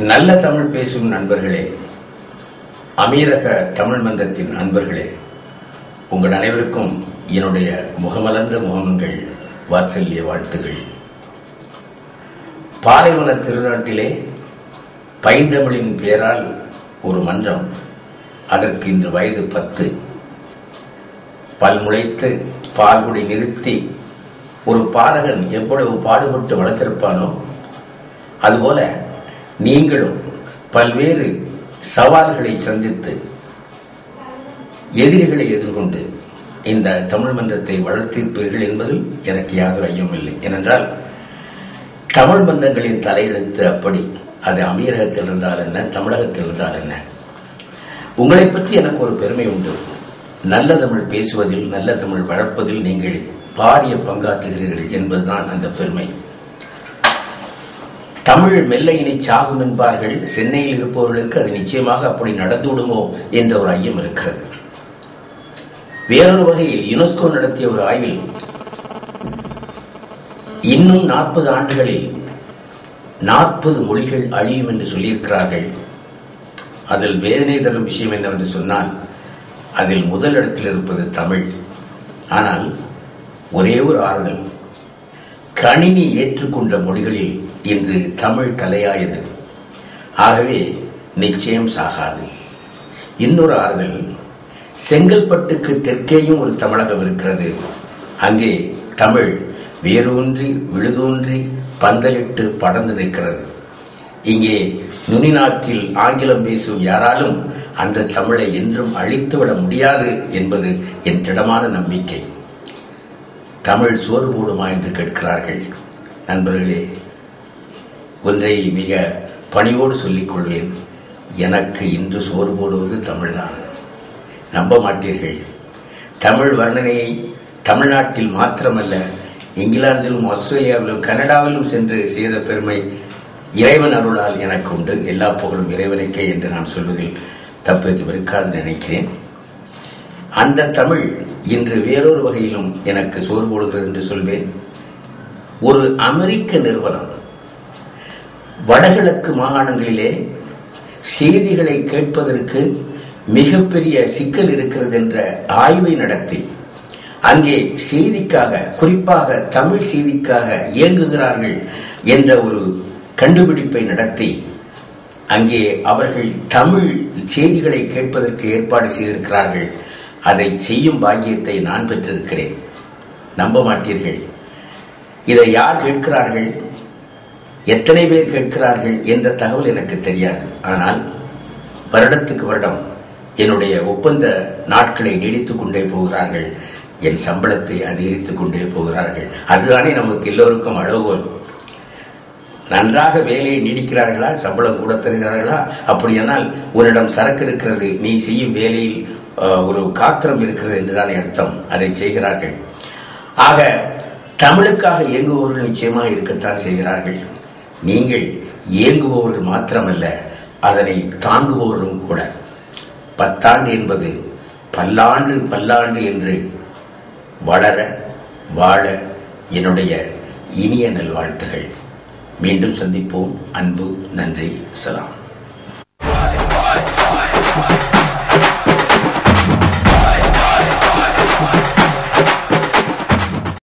நல்ல தமிழ் பேசும் நண்பர்களே, அமீரக தமிழ் மன்றத்தின் அன்பர்களே, உங்கள் அனைவருக்கும் என்னுடைய முகமலர்ந்த முகமங்கள் வாத்சல்ய வாழ்த்துகள். பாலைவன திருநாட்டிலே பைந்தமிழின் பெயரால் ஒரு மன்றம், அதற்கு இன்று வயது 10. பல்முளைத்து பால்குடி நிறுத்தி ஒரு பாடகன் எவ்வளவு பாடுபட்டு வளர்த்திருப்பானோ அதுபோல நீங்களும் பல்வேறு சவால்களை சந்தித்து எதிரிகளை எதிர்கொண்டு இந்த தமிழ் மன்றத்தை வளர்த்திருப்பீர்கள் என்பதில் எனக்கு யாதொரு ஐயமில்லை. ஏனென்றால் தமிழ் மன்றங்களின் தலையெழுத்து அப்படி. அது அமீரகத்தில் இருந்தால் என்ன, தமிழகத்தில் இருந்தால் என்ன, உங்களை பற்றி எனக்கு ஒரு பெருமை உண்டு. நல்ல தமிழ் பேசுவதில், நல்ல தமிழ் வளர்ப்பதில் நீங்கள் பாரிய பங்காற்றுகிறீர்கள் என்பதுதான் அந்த பெருமை. தமிழ் மெல்ல இனி சாகும் என்பார்கள். சென்னையில் இருப்பவர்களுக்கு அது நிச்சயமாக அப்படி நடந்துவிடுமோ என்ற ஒரு ஐயம் இருக்கிறது. வேறொரு வகையில் யுனெஸ்கோ நடத்திய ஒரு ஆய்வில் இன்னும் 40 ஆண்டுகளில் 40 மொழிகள் அழியும் என்று சொல்லியிருக்கிறார்கள். அதில் வேதனை தரும் விஷயம் என்னவென்று சொன்னால், அதில் முதலிடத்தில் இருப்பது தமிழ். ஆனால் ஒரே ஒரு ஆறுதல், கணினி ஏற்றுக்கொண்ட மொழிகளில் இன்று தமிழ் தலையாயது. ஆகவே நிச்சயம் சாகாது. இன்னொரு ஆறுதல், செங்கல்பட்டுக்கு தெற்கேயும் ஒரு தமிழகம் இருக்கிறது. அங்கே தமிழ் வேரூன்றி விழுதூன்றி பந்தலிட்டு படர்ந்து நிற்கிறது. இங்கே நுனிநாக்கில் ஆங்கிலம் பேசும் யாராலும் அந்த தமிழை என்றும் அழித்துவிட முடியாது என்பது என் திடமான நம்பிக்கை. தமிழ் சோறு போடுமா என்று கேட்கிறார்கள். நண்பர்களே, ஒன்றை மிக பணிவோடு சொல்லிக் கொள்வேன். எனக்கு இன்று சோறு போடுவது தமிழ்தான். நம்ப மாட்டீர்கள். தமிழ் வர்ணனையை தமிழ்நாட்டில் மாத்திரமல்ல, இங்கிலாந்திலும் ஆஸ்திரேலியாவிலும் கனடாவிலும் சென்று செய்த பெருமை இறைவன் அருளால் எனக்கு உண்டு. எல்லா புகழும் இறைவனுக்கே என்று நான் சொல்வதில் தப்பு இருக்காது நினைக்கிறேன். அந்த தமிழ் இன்று வேறொரு வகையிலும் எனக்கு சோறு போடுகிறது என்று சொல்வேன். ஒரு அமெரிக்க நிறுவனம் வடகிழக்கு மாகாணங்களிலே செய்திகளை கேட்பதற்கு மிகப்பெரிய சிக்கல் இருக்கிறது என்ற ஆய்வை நடத்தி, அங்கே செய்திக்காக, குறிப்பாக தமிழ் செய்திக்காக இயங்குகிறார்கள் என்ற ஒரு கண்டுபிடிப்பை நடத்தி, அங்கே அவர்கள் தமிழ் செய்திகளை கேட்பதற்கு ஏற்பாடு செய்திருக்கிறார்கள். அதை செய்யும் பாக்கியத்தை நான் பெற்றிருக்கிறேன். நம்ப மாட்டீர்கள். இதை யார் கேட்கிறார்கள், எத்தனை பேர் கேட்கிறார்கள் என்ற தகவல் எனக்கு தெரியாது. ஆனால் வருடத்துக்கு வருடம் என்னுடைய ஒப்பந்த நாட்களை நீடித்துக் கொண்டே போகிறார்கள். என் சம்பளத்தை அதிகரித்துக் கொண்டே போகிறார்கள். அதுதானே நமக்கு எல்லோருக்கும் அளவுகோல். நன்றாக வேலையை நீடிக்கிறார்களா, சம்பளம் கூட தருகிறார்களா? அப்படியானால் உன்னிடம் சரக்கு இருக்கிறது, நீ செய்யும் வேலையில் ஒரு காத்திரம் இருக்கிறது என்றுதான் அர்த்தம். அதை செய்கிறார்கள். ஆக தமிழுக்காக இயங்குபவர்கள் நிச்சயமாக இருக்கத்தான் செய்கிறார்கள். நீங்கள் இயங்குபவர்கள் மாத்திரமல்ல, அதனை தாங்குபவர்களும் கூட. 10 ஆண்டு என்பது பல்லாண்டு பல்லாண்டு என்று வளர வாழ என்னுடைய இனிய நல்வாழ்த்துகள். மீண்டும் சந்திப்போம். அன்பு, நன்றி, சலாம்.